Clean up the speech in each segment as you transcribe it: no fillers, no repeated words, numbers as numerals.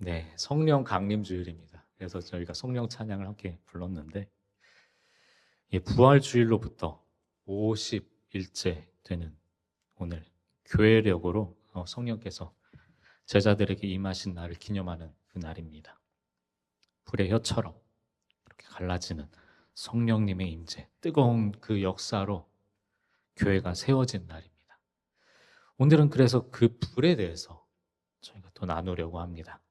네, 성령 강림 주일입니다. 그래서 저희가 성령 찬양을 함께 불렀는데, 부활 주일로부터 50일째 되는 오늘 교회력으로 성령께서 제자들에게 임하신 날을 기념하는 그 날입니다. 불의 혀처럼 이렇게 갈라지는 성령님의 임재, 뜨거운 그 역사로 교회가 세워진 날입니다. 오늘은 그래서 그 불에 대해서 저희가 더 나누려고 합니다.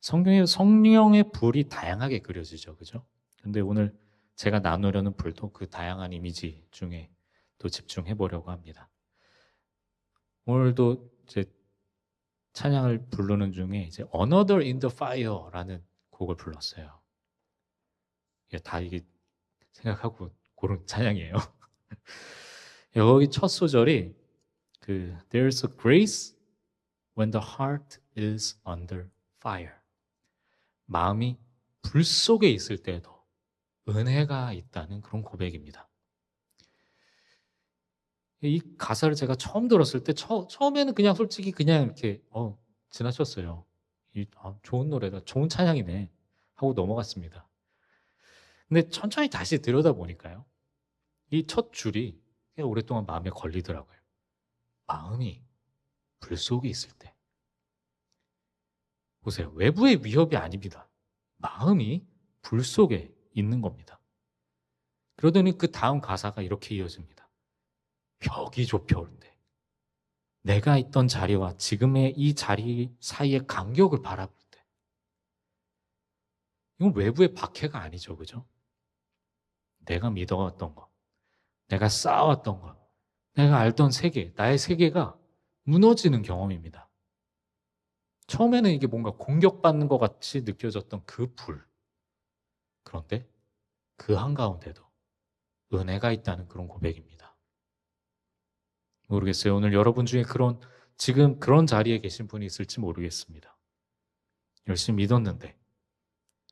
성경에 성령의 불이 다양하게 그려지죠, 그죠? 근데 오늘 제가 나누려는 불도 그 다양한 이미지 중에 또 집중해 보려고 합니다. 오늘도 이제 찬양을 부르는 중에 이제 Another in the Fire라는 곡을 불렀어요. 다 이게 생각하고 고른 찬양이에요. 여기 첫 소절이 There's a grace when the heart is under fire. 마음이 불 속에 있을 때에도 은혜가 있다는 그런 고백입니다. 이 가사를 제가 처음 들었을 때 처음에는 그냥 솔직히 그냥 이렇게 지나쳤어요. 좋은 노래다, 좋은 찬양이네 하고 넘어갔습니다. 근데 천천히 다시 들여다보니까요, 이 첫 줄이 꽤 오랫동안 마음에 걸리더라고요. 마음이 불 속에 있을 때. 보세요, 외부의 위협이 아닙니다. 마음이 불 속에 있는 겁니다. 그러더니 그 다음 가사가 이렇게 이어집니다. 벽이 좁혀올 때, 내가 있던 자리와 지금의 이 자리 사이의 간격을 바라볼 때, 이건 외부의 박해가 아니죠, 그죠? 내가 믿어왔던 것, 내가 쌓아왔던 것, 내가 알던 세계, 나의 세계가 무너지는 경험입니다. 처음에는 이게 뭔가 공격받는 것 같이 느껴졌던 그 불. 그런데 그 한가운데도 은혜가 있다는 그런 고백입니다. 모르겠어요. 오늘 여러분 중에 지금 그런 자리에 계신 분이 있을지 모르겠습니다. 열심히 믿었는데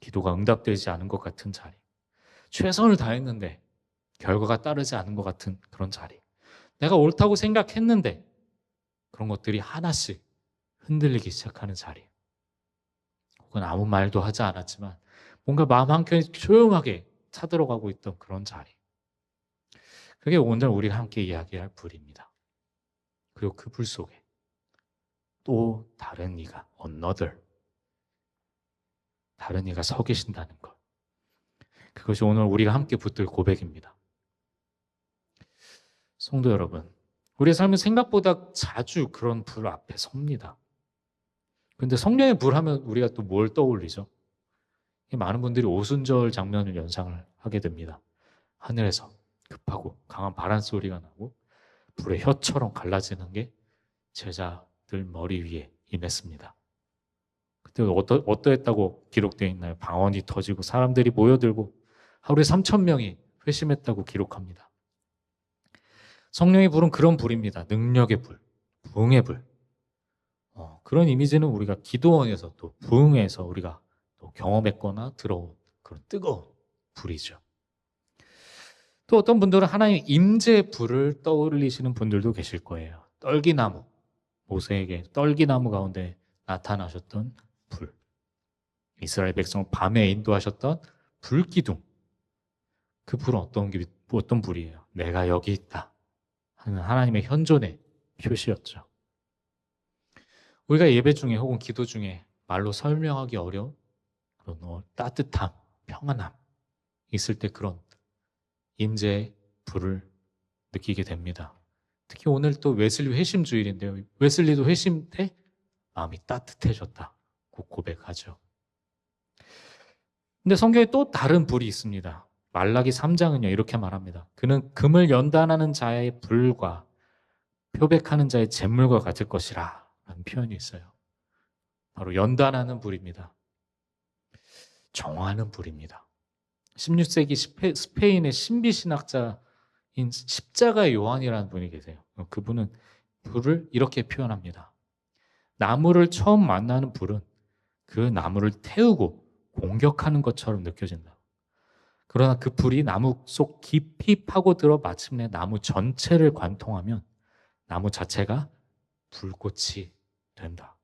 기도가 응답되지 않은 것 같은 자리. 최선을 다했는데 결과가 따르지 않은 것 같은 그런 자리. 내가 옳다고 생각했는데 그런 것들이 하나씩 흔들리기 시작하는 자리. 혹은 아무 말도 하지 않았지만 뭔가 마음 한켠이 조용하게 차들어가고 있던 그런 자리. 그게 오늘 우리가 함께 이야기할 불입니다. 그리고 그 불 속에 또 다른 이가 another, 다른 이가 서 계신다는 것. 그것이 오늘 우리가 함께 붙들 고백입니다. 성도 여러분, 우리의 삶은 생각보다 자주 그런 불 앞에 섭니다. 그런데 성령의 불 하면 우리가 또 뭘 떠올리죠? 많은 분들이 오순절 장면을 연상을 하게 됩니다. 하늘에서 급하고 강한 바람 소리가 나고 불의 혀처럼 갈라지는 게 제자들 머리 위에 임했습니다. 그때 어떠했다고 기록되어 있나요? 방언이 터지고 사람들이 모여들고 하루에 3,000명이 회심했다고 기록합니다. 성령의 불은 그런 불입니다. 능력의 불, 부흥의 불. 그런 이미지는 우리가 기도원에서 또 부흥에서 우리가 또 경험했거나 들어온 그런 뜨거운 불이죠. 또 어떤 분들은 하나님의 임재의 불을 떠올리시는 분들도 계실 거예요. 떨기나무, 모세에게 떨기나무 가운데 나타나셨던 불. 이스라엘 백성을 밤에 인도하셨던 불기둥. 그 불은 어떤 불이에요? 내가 여기 있다 하는 하나님의 현존의 표시였죠. 우리가 예배 중에 혹은 기도 중에 말로 설명하기 어려운 그런 따뜻함, 평안함 있을 때 그런 임재의 불을 느끼게 됩니다. 특히 오늘 또 웨슬리 회심 주일인데요. 웨슬리도 회심 때 마음이 따뜻해졌다고 고백하죠. 근데 성경에 또 다른 불이 있습니다. 말라기 3장은요 이렇게 말합니다. 그는 금을 연단하는 자의 불과 표백하는 자의 잿물과 같을 것이라 라는 표현이 있어요. 바로 연단하는 불입니다. 정화하는 불입니다. 16세기 스페인의 신비신학자인 십자가의 요한이라는 분이 계세요. 그분은 불을 이렇게 표현합니다. 나무를 처음 만나는 불은 그 나무를 태우고 공격하는 것처럼 느껴진다. 그러나 그 불이 나무 속 깊이 파고들어 마침내 나무 전체를 관통하면 나무 자체가 불꽃이 된다.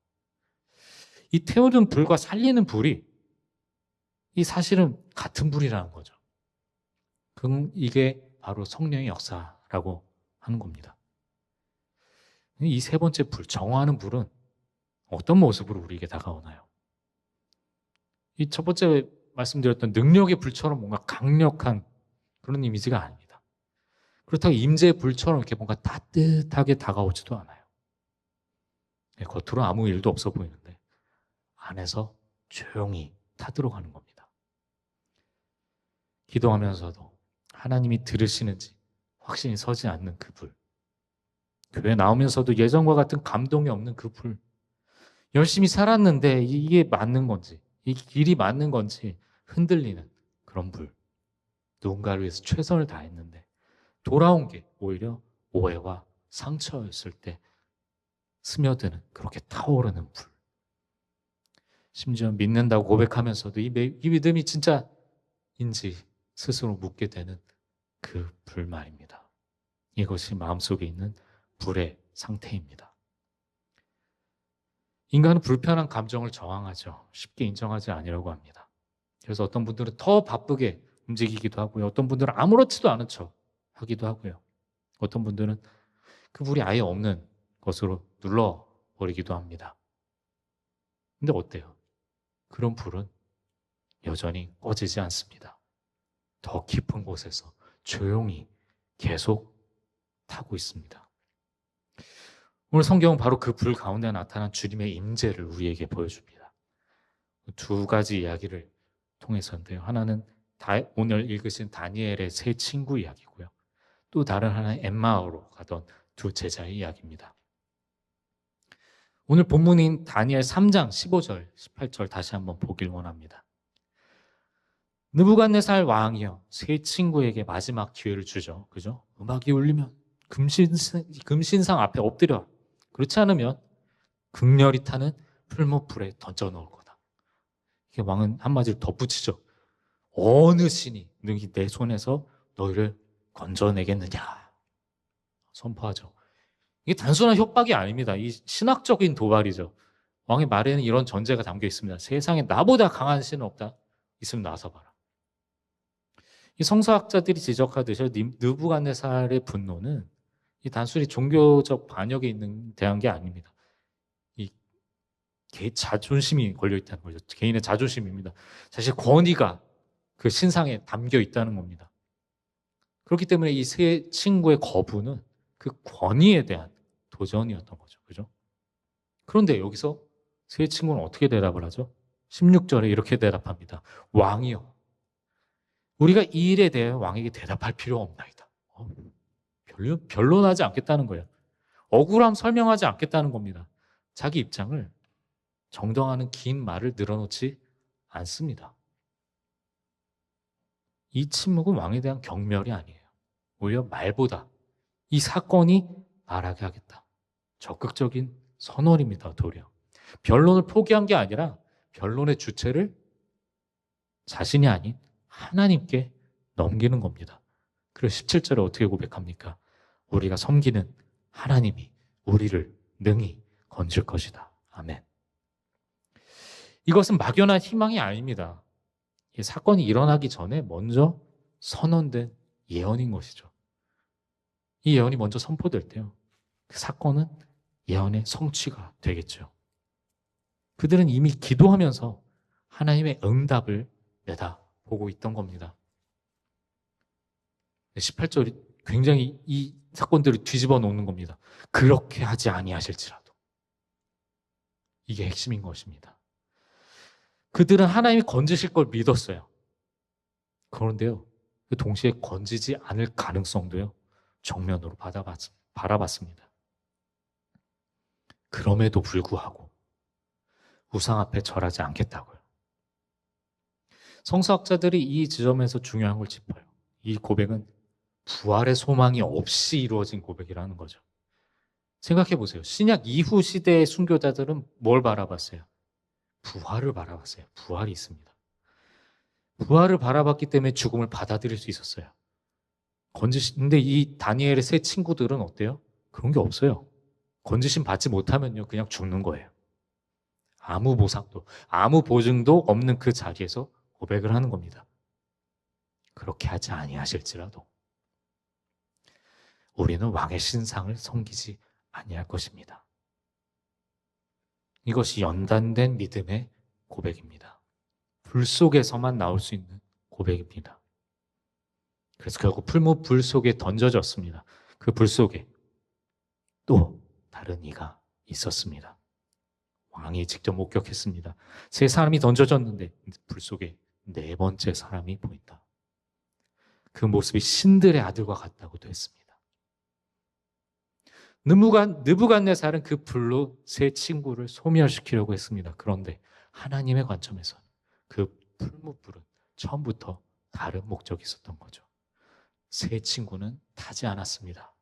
이 태우는 불과 살리는 불이 이 사실은 같은 불이라는 거죠. 그럼 이게 바로 성령의 역사라고 하는 겁니다. 이 세 번째 불, 정화하는 불은 어떤 모습으로 우리에게 다가오나요? 이 첫 번째 말씀드렸던 능력의 불처럼 뭔가 강력한 그런 이미지가 아닙니다. 그렇다고 임재의 불처럼 이렇게 뭔가 따뜻하게 다가오지도 않아요. 겉으로 아무 일도 없어 보이는데 안에서 조용히 타들어가는 겁니다. 기도하면서도 하나님이 들으시는지 확신이 서지 않는 그 불. 교회 나오면서도 예전과 같은 감동이 없는 그 불. 열심히 살았는데 이게 맞는 건지, 이 길이 맞는 건지 흔들리는 그런 불. 누군가를 위해서 최선을 다했는데 돌아온 게 오히려 오해와 상처였을 때 스며드는 그렇게 타오르는 불. 심지어 믿는다고 고백하면서도 이 믿음이 진짜인지 스스로 묻게 되는 그 불 말입니다. 이것이 마음속에 있는 불의 상태입니다. 인간은 불편한 감정을 저항하죠. 쉽게 인정하지 않으려고 합니다. 그래서 어떤 분들은 더 바쁘게 움직이기도 하고요. 어떤 분들은 아무렇지도 않은 척 하기도 하고요. 어떤 분들은 그 불이 아예 없는 것으로 눌러버리기도 합니다. 근데 어때요? 그런 불은 여전히 꺼지지 않습니다. 더 깊은 곳에서 조용히 계속 타고 있습니다. 오늘 성경은 바로 그 불 가운데 나타난 주님의 임재를 우리에게 보여줍니다. 두 가지 이야기를 통해서인데요. 하나는 오늘 읽으신 다니엘의 세 친구 이야기고요. 또 다른 하나는 엠마오로 가던 두 제자의 이야기입니다. 오늘 본문인 다니엘 3장 15절, 18절 다시 한번 보길 원합니다. 느부갓네살 왕이요, 세 친구에게 마지막 기회를 주죠. 그죠? 음악이 울리면 금신상 앞에 엎드려. 그렇지 않으면 극렬히 타는 풀무불에 던져 넣을 거다. 이게 왕은 한마디로 덧붙이죠. 어느 신이 능히 내 손에서 너희를 건져내겠느냐 선포하죠. 이게 단순한 협박이 아닙니다. 이 신학적인 도발이죠. 왕의 말에는 이런 전제가 담겨 있습니다. 세상에 나보다 강한 신은 없다. 있으면 나서 봐라. 이 성서학자들이 지적하듯이 느부갓네살의 분노는 이 단순히 종교적 반역에 대한 게 아닙니다. 이 자존심이 걸려 있다는 거죠. 개인의 자존심입니다. 사실 권위가 그 신상에 담겨 있다는 겁니다. 그렇기 때문에 이 세 친구의 거부는 그 권위에 대한 도전이었던 거죠. 그죠? 그런데 여기서 세 친구는 어떻게 대답을 하죠? 16절에 이렇게 대답합니다. 왕이요. 우리가 이 일에 대해 왕에게 대답할 필요 없나이다. 변론하지 않겠다는 거예요. 억울함 설명하지 않겠다는 겁니다. 자기 입장을 정당하는 긴 말을 늘어놓지 않습니다. 이 침묵은 왕에 대한 경멸이 아니에요. 오히려 말보다 이 사건이 말하게 하겠다. 적극적인 선언입니다. 도리어. 변론을 포기한 게 아니라 변론의 주체를 자신이 아닌 하나님께 넘기는 겁니다. 그래서 17절에 어떻게 고백합니까? 우리가 섬기는 하나님이 우리를 능히 건질 것이다. 아멘. 이것은 막연한 희망이 아닙니다. 이 사건이 일어나기 전에 먼저 선언된 예언인 것이죠. 이 예언이 먼저 선포될 때요, 그 사건은 예언의 성취가 되겠죠. 그들은 이미 기도하면서 하나님의 응답을 내다보고 있던 겁니다. 18절이 굉장히 이 사건들을 뒤집어 놓는 겁니다. 그렇게 하지 아니하실지라도. 이게 핵심인 것입니다. 그들은 하나님이 건지실 걸 믿었어요. 그런데요, 동시에 건지지 않을 가능성도요, 정면으로 바라봤습니다. 그럼에도 불구하고 우상 앞에 절하지 않겠다고요. 성서학자들이 이 지점에서 중요한 걸 짚어요. 이 고백은 부활의 소망이 없이 이루어진 고백이라는 거죠. 생각해 보세요. 신약 이후 시대의 순교자들은 뭘 바라봤어요? 부활을 바라봤어요. 부활이 있습니다. 부활을 바라봤기 때문에 죽음을 받아들일 수 있었어요. 근데 이 다니엘의 세 친구들은 어때요? 그런 게 없어요. 건지심 받지 못하면요, 그냥 죽는 거예요. 아무 보상도, 아무 보증도 없는 그 자리에서 고백을 하는 겁니다. 그렇게 하지 아니하실지라도 우리는 왕의 신상을 섬기지 아니할 것입니다. 이것이 연단된 믿음의 고백입니다. 불 속에서만 나올 수 있는 고백입니다. 그래서 결국 풀무불 속에 던져졌습니다. 그 불 속에 또 다른 이가 있었습니다. 왕이 직접 목격했습니다. 세 사람이 던져졌는데 불 속에 네 번째 사람이 보인다. 그 모습이 신들의 아들과 같다고도 했습니다. 느부갓네살은 그 불로 세 친구를 소멸시키려고 했습니다. 그런데 하나님의 관점에서 그 풀무불은 처음부터 다른 목적이 있었던 거죠. 세 친구는 타지 않았습니다.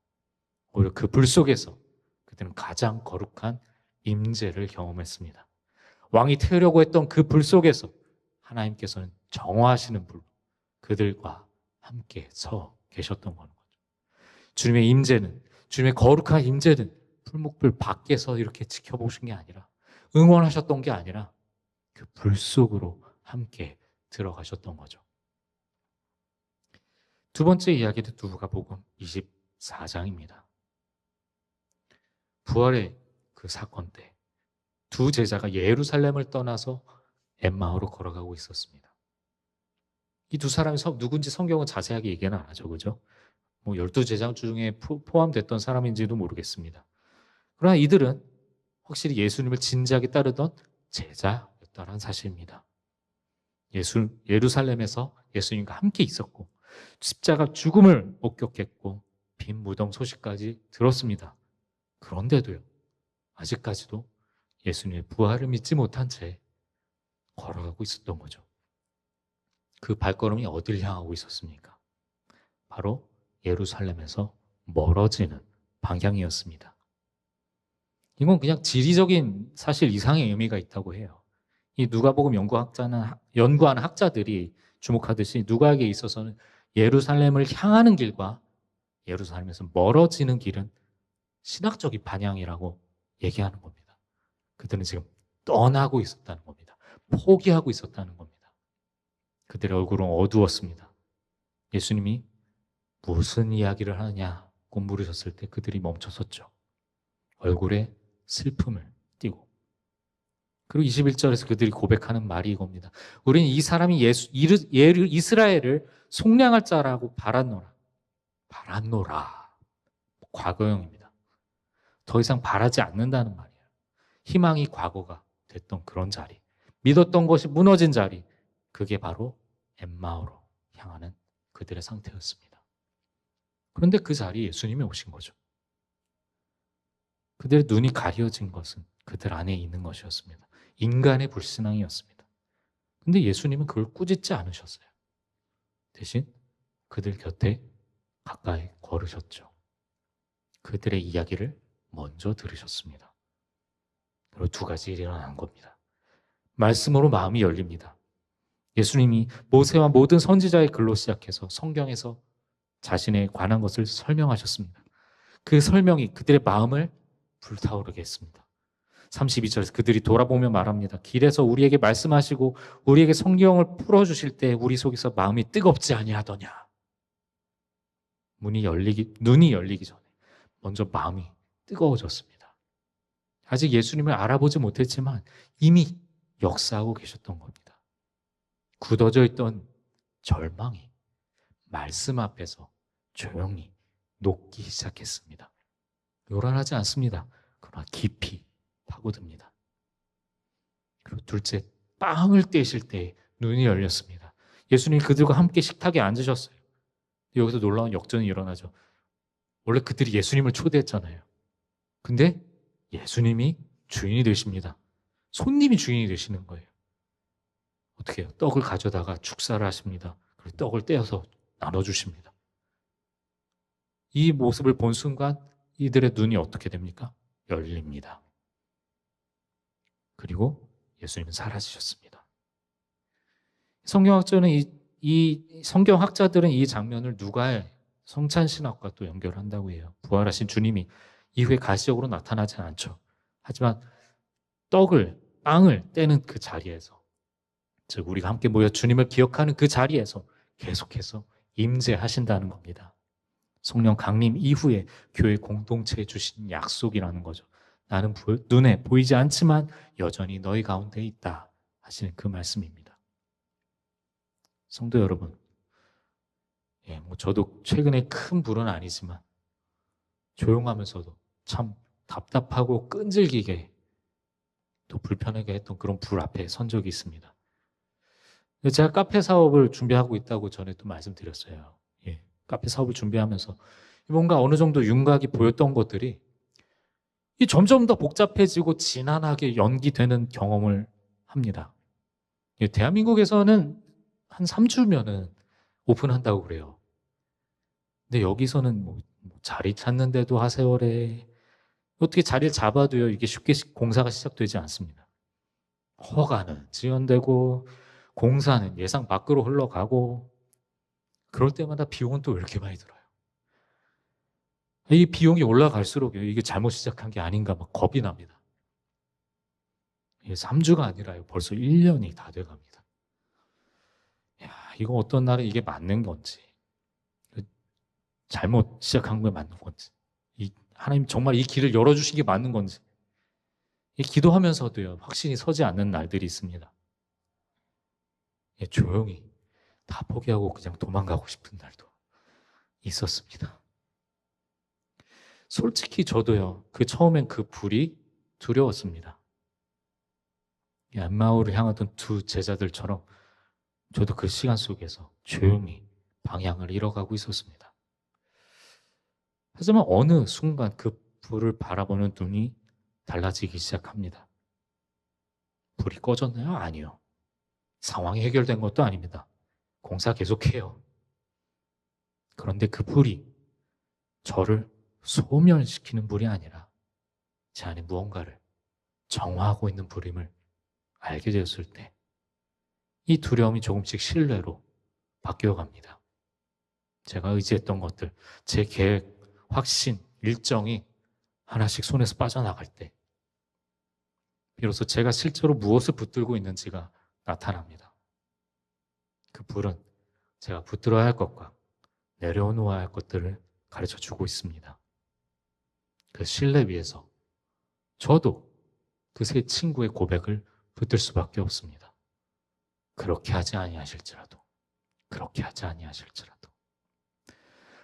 오히려 그 불 속에서 그들은 가장 거룩한 임재를 경험했습니다. 왕이 태우려고 했던 그 불 속에서 하나님께서는 정화하시는 불로 그들과 함께 서 계셨던 거죠. 주님의 임재는, 주님의 거룩한 임재는 풀무불 밖에서 이렇게 지켜보신 게 아니라, 응원하셨던 게 아니라 그 불 속으로 함께 들어가셨던 거죠. 두 번째 이야기는 누가복음 24장입니다. 부활의 그 사건 때 두 제자가 예루살렘을 떠나서 엠마오로 걸어가고 있었습니다. 이 두 사람이 누군지 성경은 자세하게 얘기는 안 하죠, 그죠? 12제자 중에 포함됐던 사람인지도 모르겠습니다. 그러나 이들은 확실히 예수님을 진지하게 따르던 제자였다는 사실입니다. 예루살렘에서 예수님과 함께 있었고 십자가 죽음을 목격했고 빈 무덤 소식까지 들었습니다. 그런데도요, 아직까지도 예수님의 부활을 믿지 못한 채 걸어가고 있었던 거죠. 그 발걸음이 어딜 향하고 있었습니까? 바로 예루살렘에서 멀어지는 방향이었습니다. 이건 그냥 지리적인 사실 이상의 의미가 있다고 해요. 이 누가복음 연구하는 학자들이 주목하듯이 누가에게 있어서는 예루살렘을 향하는 길과 예루살렘에서 멀어지는 길은 신학적인 반향이라고 얘기하는 겁니다. 그들은 지금 떠나고 있었다는 겁니다. 포기하고 있었다는 겁니다. 그들의 얼굴은 어두웠습니다. 예수님이 무슨 이야기를 하느냐고 물으셨을 때 그들이 멈춰섰죠. 얼굴에 슬픔을 띠고. 그리고 21절에서 그들이 고백하는 말이 이겁니다. 우리는 이 사람이 이스라엘을 속량할 자라고 바랐노라. 과거형입니다. 더 이상 바라지 않는다는 말이에요. 희망이 과거가 됐던 그런 자리, 믿었던 것이 무너진 자리, 그게 바로 엠마오로 향하는 그들의 상태였습니다. 그런데 그 자리에 예수님이 오신 거죠. 그들의 눈이 가려진 것은 그들 안에 있는 것이었습니다. 인간의 불신앙이었습니다. 근데 예수님은 그걸 꾸짖지 않으셨어요. 대신 그들 곁에 가까이 걸으셨죠. 그들의 이야기를 먼저 들으셨습니다. 그리고 두 가지 일이 일어난 겁니다. 말씀으로 마음이 열립니다. 예수님이 모세와 모든 선지자의 글로 시작해서 성경에서 자신에 관한 것을 설명하셨습니다. 그 설명이 그들의 마음을 불타오르게 했습니다. 32절에서 그들이 돌아보며 말합니다. 길에서 우리에게 말씀하시고 우리에게 성경을 풀어주실 때 우리 속에서 마음이 뜨겁지 아니하더냐. 눈이 열리기 전에 먼저 마음이 뜨거워졌습니다. 아직 예수님을 알아보지 못했지만 이미 역사하고 계셨던 겁니다. 굳어져 있던 절망이 말씀 앞에서 조용히 녹기 시작했습니다. 요란하지 않습니다. 그러나 깊이 파고듭니다. 그리고 둘째, 빵을 떼실 때 눈이 열렸습니다. 예수님이 그들과 함께 식탁에 앉으셨어요. 여기서 놀라운 역전이 일어나죠. 원래 그들이 예수님을 초대했잖아요. 근데 예수님이 주인이 되십니다. 손님이 주인이 되시는 거예요. 어떻게 해요? 떡을 가져다가 축사를 하십니다. 그리고 떡을 떼어서 나눠주십니다. 이 모습을 본 순간 이들의 눈이 어떻게 됩니까? 열립니다. 그리고 예수님은 사라지셨습니다. 성경학자들은 이 장면을 누가의 성찬신학과 또 연결한다고 해요. 부활하신 주님이 이후에 가시적으로 나타나진 않죠. 하지만 떡을 빵을 떼는 그 자리에서, 즉 우리가 함께 모여 주님을 기억하는 그 자리에서 계속해서 임재하신다는 겁니다. 성령 강림 이후에 교회 공동체에 주신 약속이라는 거죠. 나는 눈에 보이지 않지만 여전히 너희 가운데 있다 하시는 그 말씀입니다. 성도 여러분, 저도 최근에 큰 불은 아니지만 조용하면서도 참 답답하고 끈질기게 또 불편하게 했던 그런 불 앞에 선 적이 있습니다. 제가 카페 사업을 준비하고 있다고 전에 또 말씀드렸어요. 카페 사업을 준비하면서 뭔가 어느 정도 윤곽이 보였던 것들이 점점 더 복잡해지고 진한하게 연기되는 경험을 합니다. 대한민국에서는 한 3주면은 오픈한다고 그래요. 근데 여기서는 자리 찾는데도 하세월에 어떻게 자리를 잡아도요, 이게 쉽게 공사가 시작되지 않습니다. 허가는 지연되고 공사는 예상 밖으로 흘러가고 그럴 때마다 비용은 또 왜 이렇게 많이 들어요? 이 비용이 올라갈수록 이게 잘못 시작한 게 아닌가 막 겁이 납니다. 3주가 아니라요, 벌써 1년이 다 돼갑니다. 이거 어떤 날에 이게 맞는 건지, 잘못 시작한 게 맞는 건지, 하나님 정말 이 길을 열어주신 게 맞는 건지, 기도하면서도요, 확신이 서지 않는 날들이 있습니다. 조용히 다 포기하고 그냥 도망가고 싶은 날도 있었습니다. 솔직히 저도요, 처음엔 그 불이 두려웠습니다. 엠마오를 향하던 두 제자들처럼 저도 그 시간 속에서 조용히 방향을 잃어가고 있었습니다. 하지만 어느 순간 그 불을 바라보는 눈이 달라지기 시작합니다. 불이 꺼졌나요? 아니요. 상황이 해결된 것도 아닙니다. 공사 계속해요. 그런데 그 불이 저를 소멸시키는 불이 아니라 제 안에 무언가를 정화하고 있는 불임을 알게 되었을 때 이 두려움이 조금씩 신뢰로 바뀌어갑니다. 제가 의지했던 것들, 제 계획, 확신, 일정이 하나씩 손에서 빠져나갈 때 비로소 제가 실제로 무엇을 붙들고 있는지가 나타납니다. 그 불은 제가 붙들어야 할 것과 내려놓아야 할 것들을 가르쳐주고 있습니다. 그 신뢰 위에서 저도 그 세 친구의 고백을 붙들 수밖에 없습니다. 그렇게 하지 아니하실지라도, 그렇게 하지 아니하실지라도,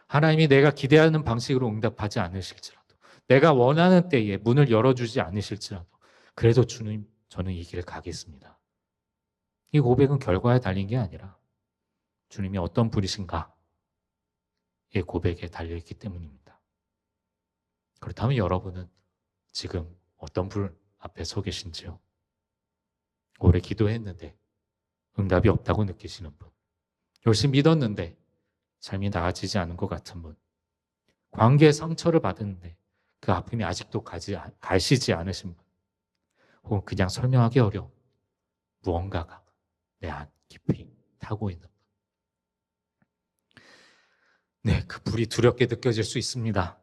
하나님이 내가 기대하는 방식으로 응답하지 않으실지라도, 내가 원하는 때에 문을 열어주지 않으실지라도, 그래도 주님, 저는 이 길을 가겠습니다. 이 고백은 결과에 달린 게 아니라 주님이 어떤 분이신가 이 고백에 달려있기 때문입니다. 그렇다면 여러분은 지금 어떤 불 앞에 서 계신지요? 오래 기도했는데 응답이 없다고 느끼시는 분, 열심히 믿었는데 삶이 나아지지 않은 것 같은 분, 관계의 상처를 받았는데 그 아픔이 아직도 가시지 않으신 분, 혹은 그냥 설명하기 어려운 무언가가 내 안 깊이 타고 있는 분. 네, 그 불이 두렵게 느껴질 수 있습니다.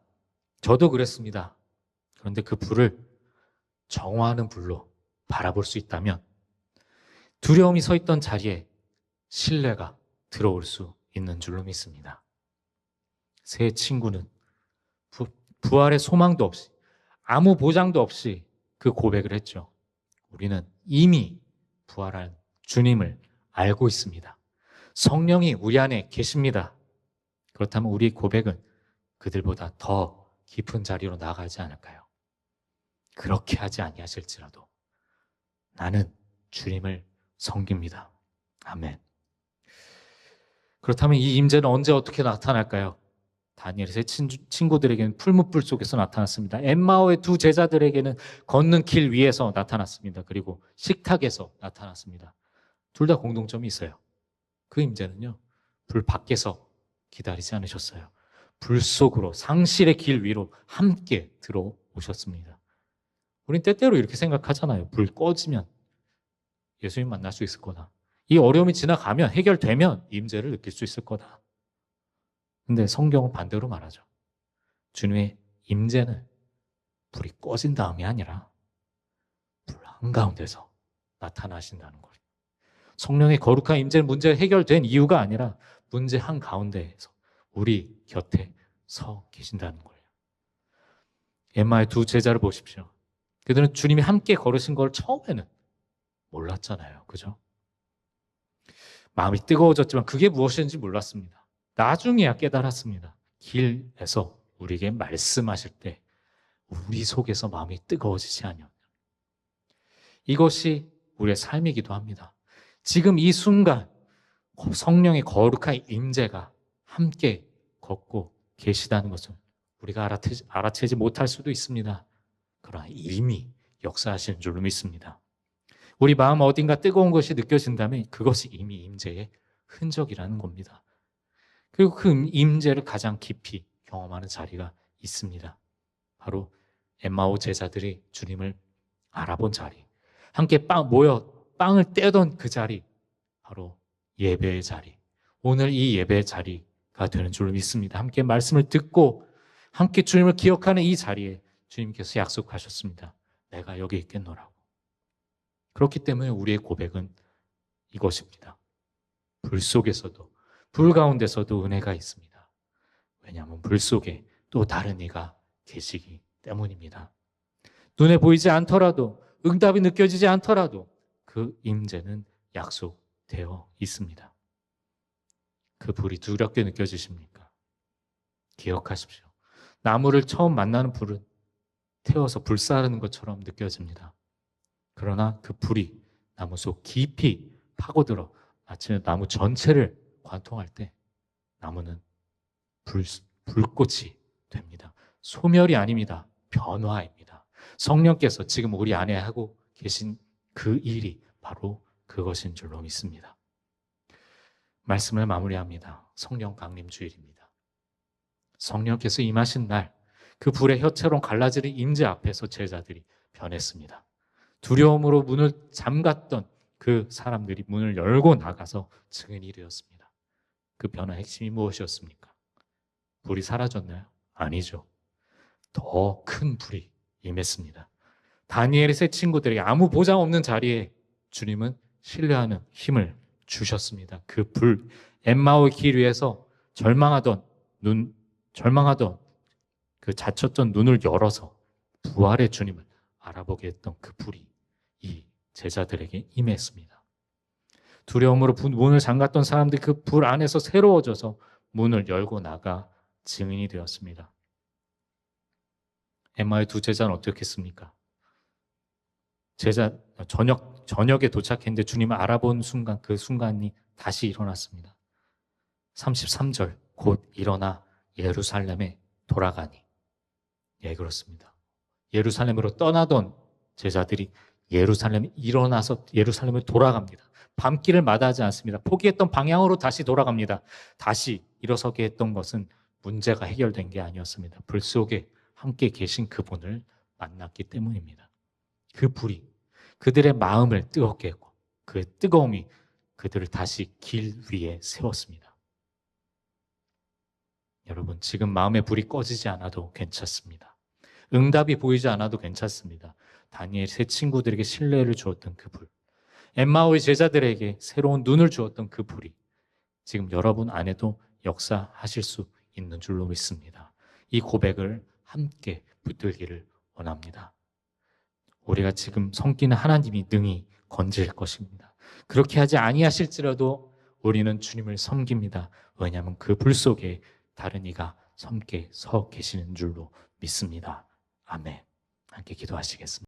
저도 그랬습니다. 그런데 그 불을 정화하는 불로 바라볼 수 있다면 두려움이 서 있던 자리에 신뢰가 들어올 수 있는 줄로 믿습니다. 세 친구는 부활의 소망도 없이, 아무 보장도 없이 그 고백을 했죠. 우리는 이미 부활한 주님을 알고 있습니다. 성령이 우리 안에 계십니다. 그렇다면 우리의 고백은 그들보다 더 깊은 자리로 나아가지 않을까요? 그렇게 하지 아니하실지라도 나는 주님을 섬깁니다. 아멘. 그렇다면 이 임재는 언제 어떻게 나타날까요? 다니엘의 세 친구들에게는 풀무불 속에서 나타났습니다. 엠마오의 두 제자들에게는 걷는 길 위에서 나타났습니다. 그리고 식탁에서 나타났습니다. 둘 다 공통점이 있어요. 그 임재는요, 불 밖에서 기다리지 않으셨어요. 불 속으로, 상실의 길 위로 함께 들어오셨습니다. 우린 때때로 이렇게 생각하잖아요. 불 꺼지면 예수님 만날 수 있을 거다. 이 어려움이 지나가면, 해결되면 임재를 느낄 수 있을 거다. 근데 성경은 반대로 말하죠. 주님의 임재는 불이 꺼진 다음이 아니라 불 한가운데서 나타나신다는 거예요. 성령의 거룩한 임재는 문제가 해결된 이유가 아니라 문제 한가운데에서 우리 곁에 서 계신다는 거예요. 엠마의 두 제자를 보십시오. 그들은 주님이 함께 걸으신 걸 처음에는 몰랐잖아요. 그죠? 마음이 뜨거워졌지만 그게 무엇인지 몰랐습니다. 나중에야 깨달았습니다. 길에서 우리에게 말씀하실 때 우리 속에서 마음이 뜨거워지지 않냐. 이것이 우리의 삶이기도 합니다. 지금 이 순간 성령의 거룩한 임재가 함께 걷고 계시다는 것을 우리가 알아채지 못할 수도 있습니다. 그러나 이미 역사하시는 줄로 믿습니다. 우리 마음 어딘가 뜨거운 것이 느껴진다면 그것이 이미 임재의 흔적이라는 겁니다. 그리고 그 임재를 가장 깊이 경험하는 자리가 있습니다. 바로 엠마오 제자들이 주님을 알아본 자리, 함께 모여 빵을 떼던 그 자리, 바로 예배의 자리. 오늘 이 예배의 자리가 되는 줄로 믿습니다. 함께 말씀을 듣고 함께 주님을 기억하는 이 자리에 주님께서 약속하셨습니다. 내가 여기 있겠노라고. 그렇기 때문에 우리의 고백은 이것입니다. 불 속에서도, 불 가운데서도 은혜가 있습니다. 왜냐하면 불 속에 또 다른 이가 계시기 때문입니다. 눈에 보이지 않더라도, 응답이 느껴지지 않더라도 그 임재는 약속되어 있습니다. 그 불이 두렵게 느껴지십니까? 기억하십시오. 나무를 처음 만나는 불은 태워서 불사르는 것처럼 느껴집니다. 그러나 그 불이 나무 속 깊이 파고들어 마치 나무 전체를 관통할 때 나무는 불꽃이 됩니다. 소멸이 아닙니다. 변화입니다. 성령께서 지금 우리 안에 하고 계신 그 일이 바로 그것인 줄로 믿습니다. 말씀을 마무리합니다. 성령 강림 주일입니다. 성령께서 임하신 날, 그 불의 혀처럼 갈라지는 임재 앞에서 제자들이 변했습니다. 두려움으로 문을 잠갔던 그 사람들이 문을 열고 나가서 증인이 되었습니다. 그 변화의 핵심이 무엇이었습니까? 불이 사라졌나요? 아니죠. 더 큰 불이 임했습니다. 다니엘의 세 친구들에게 아무 보장 없는 자리에 주님은 신뢰하는 힘을 주셨습니다. 그 불, 엠마오의 길 위에서 절망하던 그 닫혔던 눈을 열어서 부활의 주님을 알아보게 했던 그 불이 이 제자들에게 임했습니다. 두려움으로 문을 잠갔던 사람들이 그 불 안에서 새로워져서 문을 열고 나가 증인이 되었습니다. 엠마의 두 제자는 어떻게 했습니까? 저녁에 도착했는데 주님을 알아본 순간, 그 순간이 다시 일어났습니다. 33절, 곧 일어나 예루살렘에 돌아가니. 예, 그렇습니다. 예루살렘으로 떠나던 제자들이 예루살렘에 일어나서 예루살렘에 돌아갑니다. 밤길을 마다하지 않습니다. 포기했던 방향으로 다시 돌아갑니다. 다시 일어서게 했던 것은 문제가 해결된 게 아니었습니다. 불 속에 함께 계신 그분을 만났기 때문입니다. 그 불이 그들의 마음을 뜨겁게 했고 그 뜨거움이 그들을 다시 길 위에 세웠습니다. 여러분, 지금 마음의 불이 꺼지지 않아도 괜찮습니다. 응답이 보이지 않아도 괜찮습니다. 다니엘 세 친구들에게 신뢰를 주었던 그 불, 엠마오의 제자들에게 새로운 눈을 주었던 그 불이 지금 여러분 안에도 역사하실 수 있는 줄로 믿습니다. 이 고백을 함께 붙들기를 원합니다. 우리가 지금 섬기는 하나님이 능히 건질 것입니다. 그렇게 하지 아니하실지라도 우리는 주님을 섬깁니다. 왜냐하면 그 불 속에 다른 이가 함께 서 계시는 줄로 믿습니다. 아멘. 함께 기도하시겠습니다.